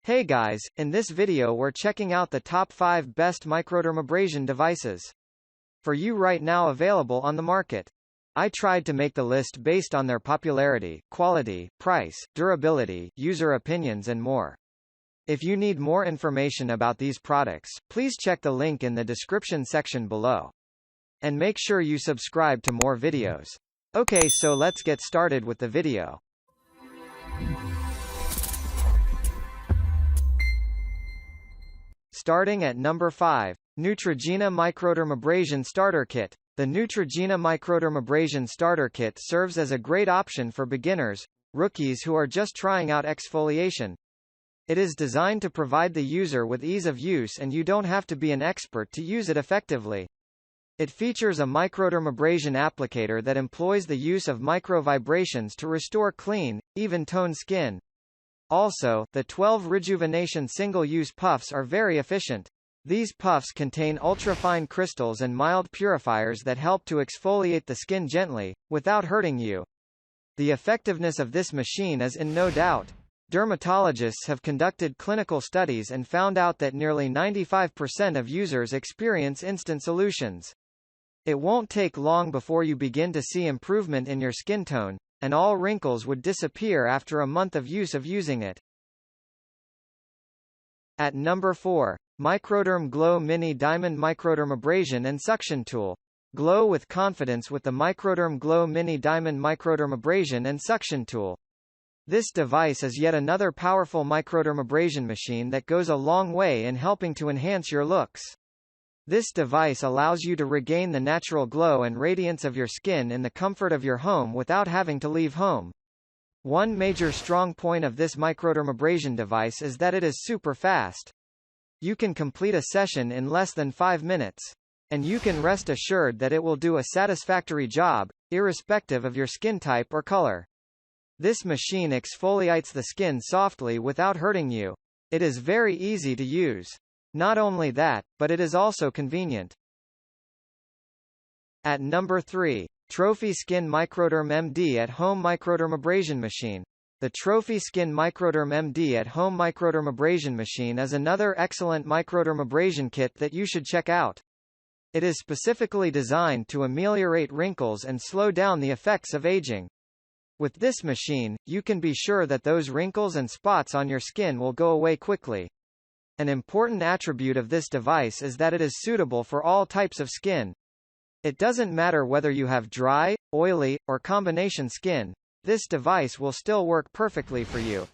Hey guys, in this video we're checking out the top 5 best microdermabrasion devices for you right now available on the market. I tried to make the list based on their popularity, quality, price, durability, user opinions and more. If you need more information about these products, please check the link in the description section below. And make sure you subscribe to more videos. Okay, so let's get started with the video. Starting at number 5, Neutrogena Microdermabrasion Starter Kit. The Neutrogena Microdermabrasion Starter Kit serves as a great option for beginners, rookies who are just trying out exfoliation. It is designed to provide the user with ease of use and you don't have to be an expert to use it effectively. It features a microdermabrasion applicator that employs the use of microvibrations to restore clean, even-tone skin. Also, the 12 Rejuvenation single-use puffs are very efficient. These puffs contain ultrafine crystals and mild purifiers that help to exfoliate the skin gently, without hurting you. The effectiveness of this machine is in no doubt. Dermatologists have conducted clinical studies and found out that nearly 95% of users experience instant solutions. It won't take long before you begin to see improvement in your skin tone, and all wrinkles would disappear after a month of using it. At number 4, Microderm Glow Mini Diamond Microdermabrasion and Suction Tool. Glow with confidence with the Microderm Glow Mini Diamond Microdermabrasion and Suction Tool. This device is yet another powerful microdermabrasion machine that goes a long way in helping to enhance your looks. This device allows you to regain the natural glow and radiance of your skin in the comfort of your home without having to leave home. One major strong point of this microdermabrasion device is that it is super fast. You can complete a session in less than 5 minutes. And you can rest assured that it will do a satisfactory job, irrespective of your skin type or color. This machine exfoliates the skin softly without hurting you. It is very easy to use. Not only that, but it is also convenient. At number 3, Trophy Skin Microderm MD At-Home Microdermabrasion Machine. The Trophy Skin Microderm MD At-Home Microdermabrasion Machine is another excellent microdermabrasion kit that you should check out. It is specifically designed to ameliorate wrinkles and slow down the effects of aging. With this machine, you can be sure that those wrinkles and spots on your skin will go away quickly. An important attribute of this device is that it is suitable for all types of skin. It doesn't matter whether you have dry, oily, or combination skin, this device will still work perfectly for you.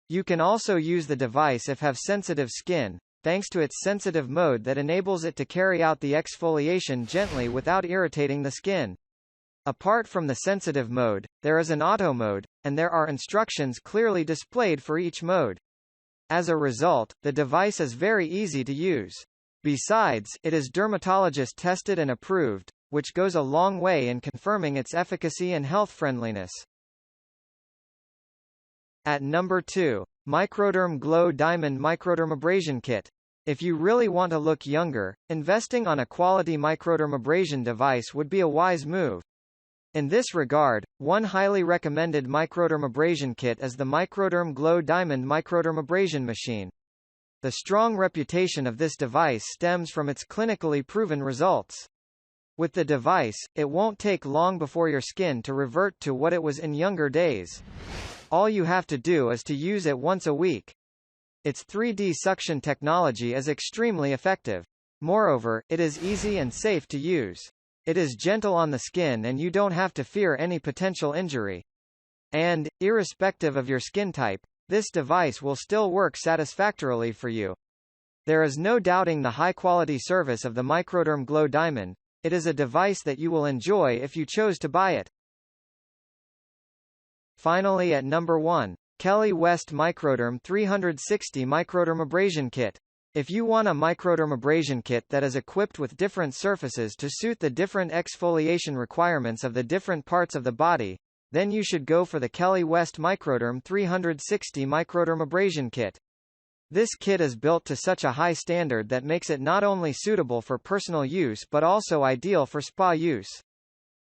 You can also use the device if have sensitive skin, thanks to its sensitive mode that enables it to carry out the exfoliation gently without irritating the skin. Apart from the sensitive mode, there is an auto mode, and there are instructions clearly displayed for each mode. As a result, the device is very easy to use. Besides, it is dermatologist tested and approved, which goes a long way in confirming its efficacy and health friendliness. At number 2, Microderm Glow Diamond Microdermabrasion Kit. If you really want to look younger, investing on a quality microdermabrasion device would be a wise move. In this regard, one highly recommended microdermabrasion kit is the Microderm Glow Diamond Microdermabrasion Machine. The strong reputation of this device stems from its clinically proven results. With the device, it won't take long before your skin to revert to what it was in younger days. All you have to do is to use it once a week. Its 3D suction technology is extremely effective. Moreover, it is easy and safe to use. It is gentle on the skin and you don't have to fear any potential injury. And, irrespective of your skin type, this device will still work satisfactorily for you. There is no doubting the high-quality service of the Microderm Glow Diamond. It is a device that you will enjoy if you chose to buy it. Finally at number 1, Kelly West Microderm 360 Microdermabrasion Kit. If you want a microdermabrasion kit that is equipped with different surfaces to suit the different exfoliation requirements of the different parts of the body, then you should go for the Kelly West Microderm 360 Microdermabrasion Kit. This kit is built to such a high standard that makes it not only suitable for personal use but also ideal for spa use.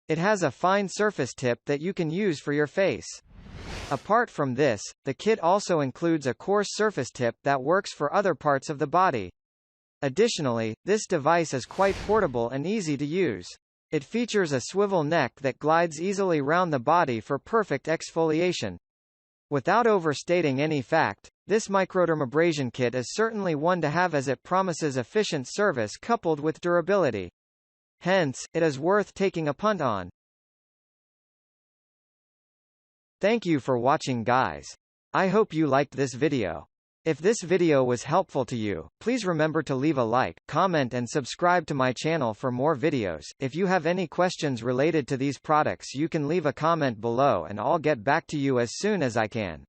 It has a fine surface tip that you can use for your face. Apart from this, the kit also includes a coarse surface tip that works for other parts of the body. Additionally, this device is quite portable and easy to use. It features a swivel neck that glides easily round the body for perfect exfoliation. Without overstating any fact, this microdermabrasion kit is certainly one to have as it promises efficient service coupled with durability. Hence, it is worth taking a punt on. Thank you for watching, guys. I hope you liked this video. If this video was helpful to you, please remember to leave a like, comment and subscribe to my channel for more videos. If you have any questions related to these products, you can leave a comment below and I'll get back to you as soon as I can.